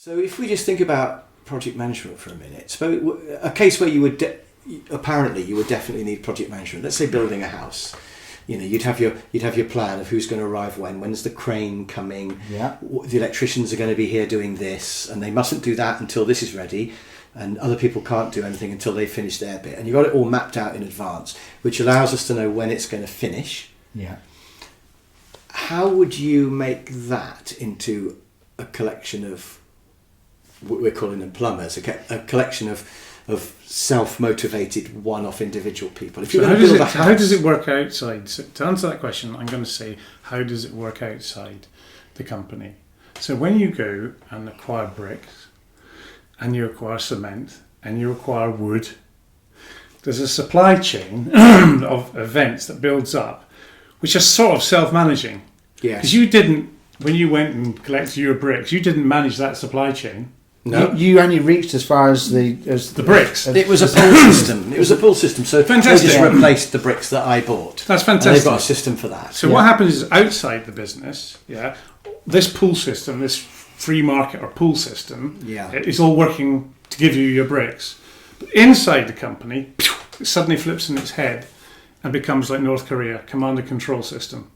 So if we just think about project management for a minute, so a case where you would apparently you would definitely need project management. Let's say building a house. You'd have your plan of who's going to arrive when's the crane coming, the electricians are going to be here doing this, and they mustn't do that until this is ready, and other people can't do anything until they finish their bit. And you've got it all mapped out in advance, which allows us to know when it's going to finish. Yeah. How would you make that into a collection of, what we're calling them plumbers, a collection of self-motivated one-off individual people? If you're going to build a house, how does it work outside? So to answer that question, I'm going to say, how does it work outside the company? So when you go and acquire bricks, and you acquire cement, and you acquire wood, there's a supply chain of events that builds up, which are sort of self-managing. Yes. Because you didn't, when you went and collected your bricks, you didn't manage that supply chain. No, you only reached as far as the bricks. It was a pull system. It was a pull system. So fantastic. I just replaced the bricks that I bought. That's fantastic. And they've got a system for that. So what happens is outside the business, this pull system, this free market or pull system, is all working to give you your bricks. But inside the company, it suddenly flips in its head and becomes like North Korea, command and control system.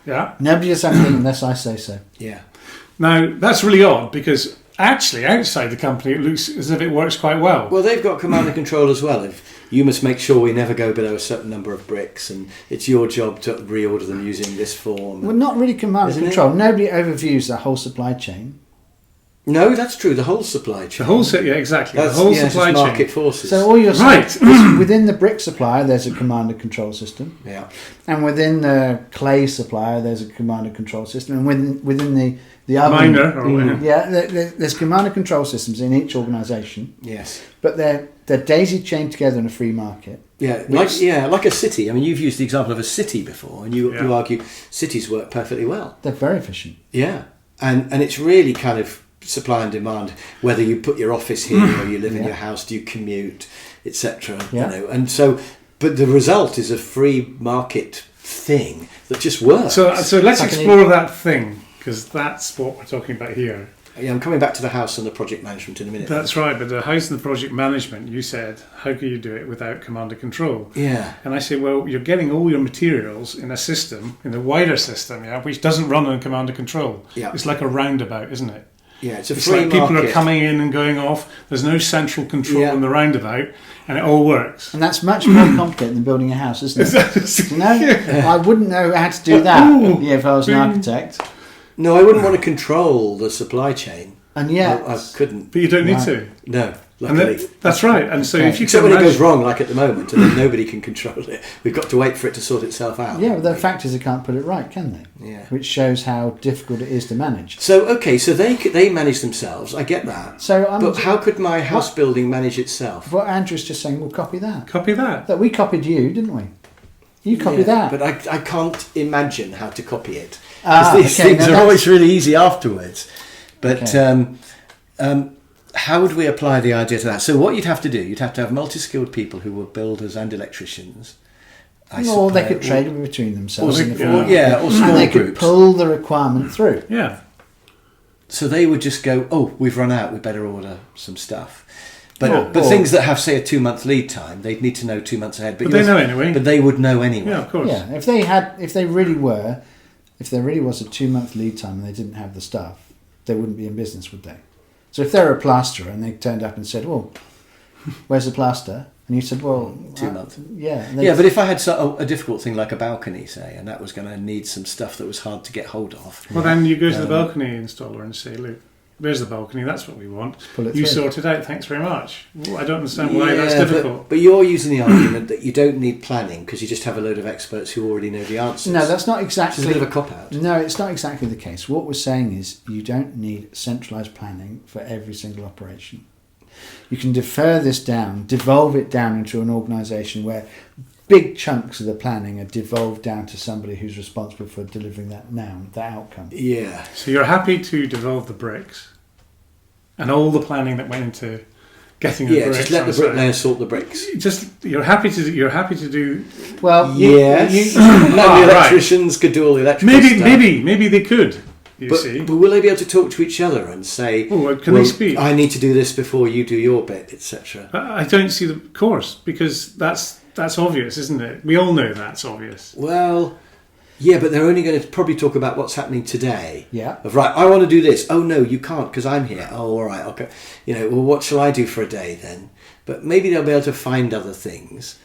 Yeah. Nobody does anything unless I say so. Yeah. Now that's really odd because actually, outside the company, it looks as if it works quite well. Well, they've got command and control as well. If you must make sure we never go below a certain number of bricks, and it's your job to reorder them using this form. Well, not really command and control. Nobody overviews the whole supply chain. No, that's true. The whole supply chain. The whole exactly. That's, the whole supply chain. Market forces. So all you're right within the brick supplier, there's a command and control system. Yeah. And within the clay supplier, there's a command and control system. And within the other miner, there's command and control systems in each organisation. Yes. But they're daisy chained together in a free market. Yeah, like a city. I mean, you've used the example of a city before, and you argue cities work perfectly well. They're very efficient. Yeah, and it's really kind of supply and demand. Whether you put your office here or you live in your house, do you commute, etc. Yeah. And so, but the result is a free market thing that just works. So let's explore that thing, because that's what we're talking about here. Yeah, I'm coming back to the house and the project management in a minute. That's right, but the house and the project management, you said, how can you do it without command and control? Yeah. And I say, well, you're getting all your materials in a system, in a wider system, which doesn't run on command and control. Yeah. It's like a roundabout, isn't it? Yeah, it's a it's free like people market. are coming in and going off. There's no central control in the roundabout, and it all works. And that's much more complicated than building a house, isn't it? You know, I wouldn't know how to do that if I was an architect. No, I wouldn't want to control the supply chain. And yet, I couldn't. But you don't need to. No, luckily. That's right. And so if you except when it goes wrong, like at the moment, and then nobody can control it. We've got to wait for it to sort itself out. Yeah, but the fact is they can't put it right, can they? Yeah. Which shows how difficult it is to manage. So they manage themselves. I get that. But how could my house building manage itself? What Andrew's just saying, we'll copy that. Copy that. That we copied you, didn't we? You copied that. But I can't imagine how to copy it. These okay, things are always really easy afterwards. But how would we apply the idea to that? So what you'd have to do, you'd have to have multi-skilled people who were builders and electricians. Or they could trade between themselves. Or small and they could groups. pull the requirement through. Yeah. So they would just go, oh, we've run out, we better order some stuff. But things that have, say, a 2-month lead time, they'd need to know 2 months ahead. But they know anyway. But they would know anyway. Yeah, of course. Yeah, if there really was a 2-month lead time and they didn't have the stuff, they wouldn't be in business, would they? So if they're a plasterer and they turned up and said, well, where's the plaster? And you said, well... 2 months. Yeah. But if I had a difficult thing like a balcony, say, and that was going to need some stuff that was hard to get hold of. Well, then you go to the balcony installer and say, look, there's the balcony, that's what we want. You sort it out, thanks very much. Well, I don't understand why that's difficult. But you're using the argument that you don't need planning because you just have a load of experts who already know the answers. No, that's not exactly... It's a bit of a cop-out. No, it's not exactly the case. What we're saying is you don't need centralised planning for every single operation. You can defer this down, devolve it down into an organisation where big chunks of the planning are devolved down to somebody who's responsible for delivering that outcome. Yeah. So you're happy to devolve the bricks and all the planning that went into getting the bricks. Just let the bricklayer sort the bricks. You're happy to do. Well, yes. The electricians could do all the electrical stuff. Maybe they could. You But see. will they be able to talk to each other and say, Oh, well, can they speak? I need to do this before you do your bit, etc. I don't see the course, because that's obvious, isn't it? We all know that's obvious. Well, yeah, but they're only going to probably talk about what's happening today. Yeah. Of right, I want to do this. Oh no, you can't because I'm here. Oh, all right, okay. Well, what shall I do for a day then? But maybe they'll be able to find other things.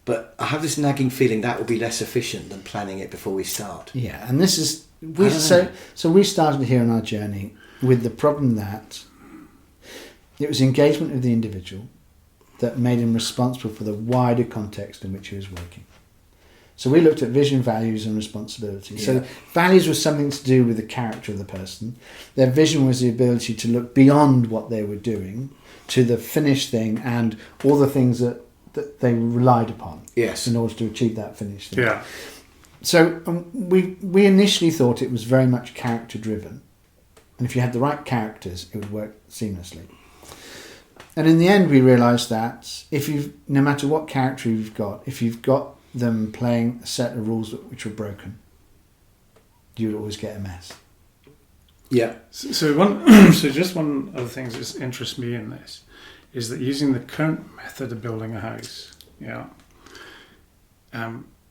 But I have this nagging feeling that will be less efficient than planning it before we start. Yeah, and this is I don't know. so we started here on our journey with the problem that it was engagement of the individual that made him responsible for the wider context in which he was working. So we looked at vision, values, and responsibility. Yeah. So values was something to do with the character of the person. Their vision was the ability to look beyond what they were doing to the finished thing and all the things that they relied upon Yes. in order to achieve that finished thing. Yeah. So we initially thought it was very much character driven, and if you had the right characters, it would work seamlessly. And in the end, we realised that no matter what character you've got, if you've got them playing a set of rules which were broken, you would always get a mess. Yeah. So just one of the things that interests me in this is that using the current method of building a house,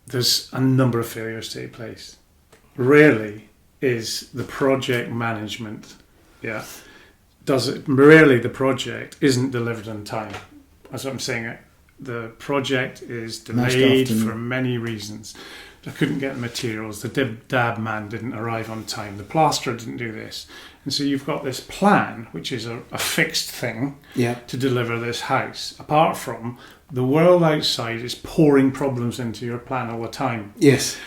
there's a number of failures take place. Rarely is the project management, rarely the project isn't delivered on time. That's what I'm saying. The project is delayed for many reasons. I couldn't get the materials. The dab man didn't arrive on time. The plasterer didn't do this. And so you've got this plan, which is a fixed thing to deliver this house. Apart from the world outside is pouring problems into your plan all the time. Yes.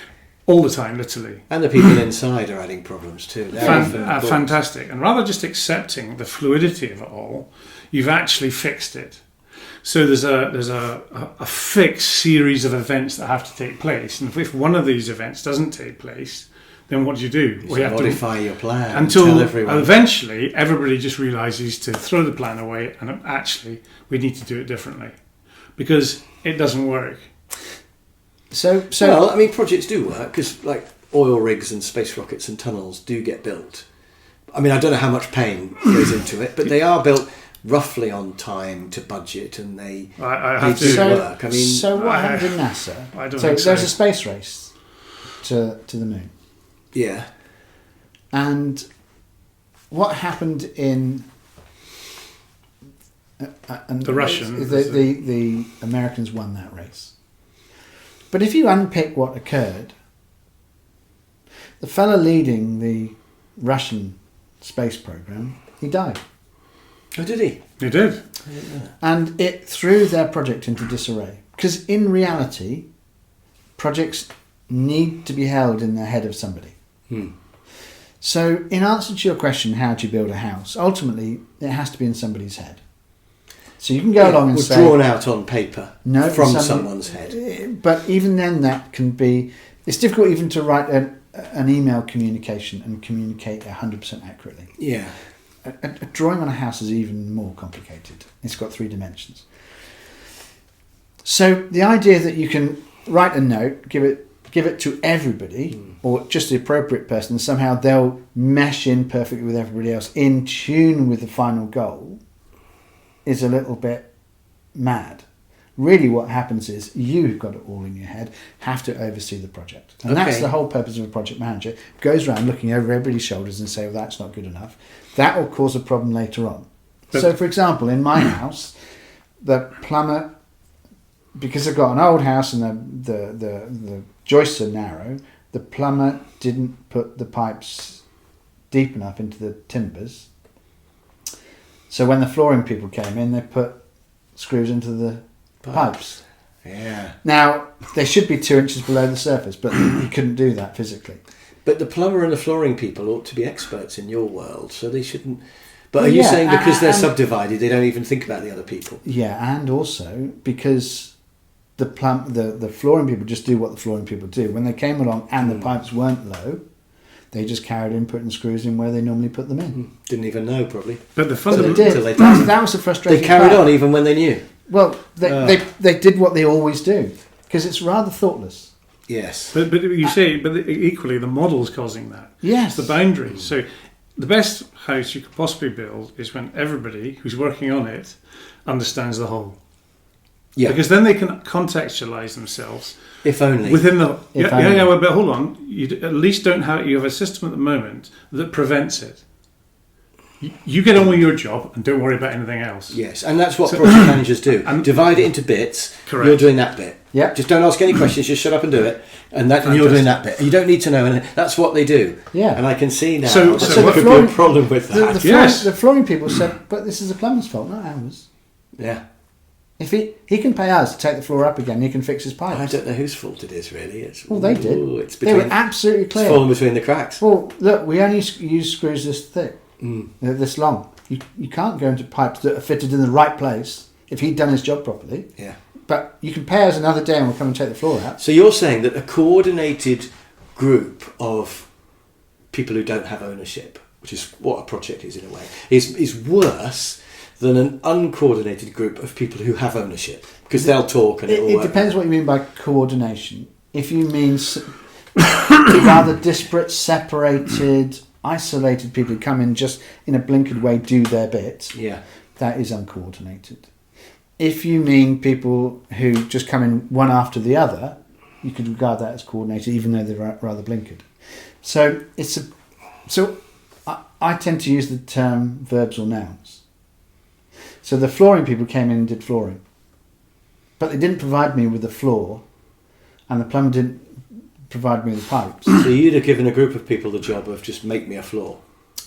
All the time, literally. And the people inside are adding problems too. Fantastic. And rather just accepting the fluidity of it all, you've actually fixed it. So there's a fixed series of events that have to take place, and if one of these events doesn't take place, then what do? You have to modify your plan until tell everyone. Eventually everybody just realises to throw the plan away, and actually we need to do it differently because it doesn't work. So well, I mean, projects do work because like oil rigs and space rockets and tunnels do get built. I mean, I don't know how much pain goes into it, but they are built roughly on time to budget, and they have do to work. I mean, so what happened in NASA? I don't think so. There's a space race to the moon. Yeah. And what happened in the Russians? The Americans won that race. But if you unpick what occurred, the fellow leading the Russian space program, he died. Oh, did he? He did. And it threw their project into disarray. Because in reality, projects need to be held in the head of somebody. So in answer to your question, how do you build a house? Ultimately, it has to be in somebody's head. So you can go along and say... drawn out on paper from someone's head. But even then, that can be... It's difficult even to write an email communication and communicate 100% accurately. Yeah. A drawing on a house is even more complicated. It's got 3 dimensions. So the idea that you can write a note, give it to everybody, or just the appropriate person, and somehow they'll mesh in perfectly with everybody else, in tune with the final goal, is a little bit mad. Really what happens is you who've got it all in your head have to oversee the project. And that's the whole purpose of a project manager. Goes around looking over everybody's shoulders and say, well, that's not good enough. That will cause a problem later on. So, for example, in my house, the plumber, because I've got an old house and the joists are narrow, the plumber didn't put the pipes deep enough into the timbers. So when the flooring people came in, they put screws into the pipes. Yeah. Now, they should be 2 inches below the surface, but you couldn't do that physically. But the plumber and the flooring people ought to be experts in your world, so they shouldn't... But are you saying because they're subdivided, they don't even think about the other people? Yeah, and also because the flooring people just do what the flooring people do. When they came along and the pipes weren't low, they just carried in putting screws in where they normally put them in. Didn't even know, probably. But the But they fundamental... did. That was the frustrating They carried part. on even when they knew. Well, they did what they always do, because it's rather thoughtless. Yes. But you say, but equally the model's causing that. Yes. It's the boundaries. So the best house you could possibly build is when everybody who's working on it understands the whole. Yeah. Because then they can contextualize themselves If only. within the. If Yeah, only. yeah, well, but hold on. You at least don't have. You have a system at the moment that prevents it. You get on with your job and don't worry about anything else. Yes, and that's what project managers do. And- Divide it into bits. Correct. You're doing that bit. Yeah. Just don't ask any questions. Just shut up and do it. And you're doing that bit. You don't need to know. And that's what they do. Yeah. And I can see now So that there what- could be a problem with The, that. the, flooring, Yes. the flooring people said, but this is the plumber's fault, not ours. Yeah. If he can pay us to take the floor up again, he can fix his I pipes. don't know whose fault it is really. It's, Well, they did. It's They were between, absolutely it's clear. fallen between the cracks. Well, look, we only use screws this thick, Mm. this long. You can't go into pipes that are fitted in the right place if he'd done his job properly. Yeah. But you can pay us another day and we'll come and take the floor out. So you're saying that a coordinated group of people who don't have ownership, which is what a project is in a way, is worse than an uncoordinated group of people who have ownership, because they'll talk and it'll It work. depends what you mean by coordination. If you mean rather disparate, separated, isolated people who come in just in a blinkered way, do their bit, Yeah. that is uncoordinated. If you mean people who just come in one after the other, you could regard that as coordinated, even though they're rather blinkered. So I tend to use the term verbs or nouns. So the flooring people came in and did flooring, but they didn't provide me with the floor, and the plumber didn't provide me with the pipes. So you'd have given a group of people the job of just make me a floor.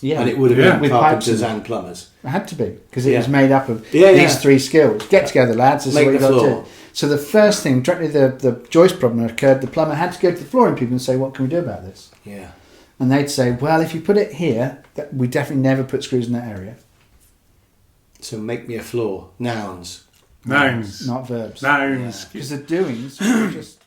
Yeah, And it would have Yeah. been With carpenters pipes in it. and plumbers. It had to be, because it Yeah. was made up of Yeah, these yeah. three skills. Get together, lads. This Make is what the you've got to floor. do. So the first thing, directly the joist problem occurred, the plumber had to go to the flooring people and say, what can we do about this? Yeah. And they'd say, well, if you put it here, we definitely never put screws in that area. So make me a floor. Nouns. Nouns. Not verbs. Nouns. Because the doings were just